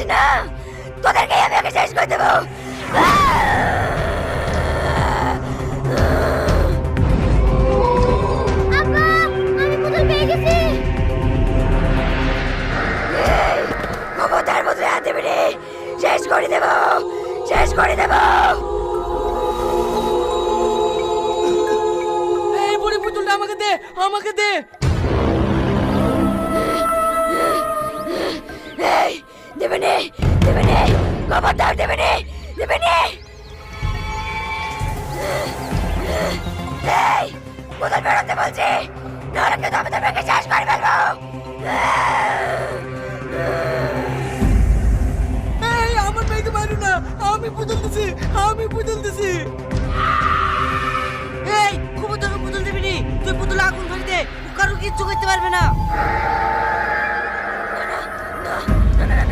বলছি না, তোদেরকে আমি আগে শেষ করে দেবো। আব্বা, আমি পুতুল পেয়ে গেছি। ক্ষমতার মধ্যে হাত দেবে রে, শেষ করে দেব, শেষ করে দেব। এই বুড়ি পুতুলটা আমাকে দে, আমাকে দে। এই দেবে নে, দেবে নে, খবরদার দেবে নে, দেবে নে। এই পুতুল বেরোতে বলছি, নাহলে কিন্তু আমাদের মেয়েকে শেষ করে ফেলবো। এই আমার মেয়েকে মারো না, আমি পুতুল দিছি, আমি পুতুল দিছি। এই খুব তোকে পুতুল দিবি নি, তুই পুতুল আগুন ধরে দে, কারো কিচ্ছু করতে পারবে না।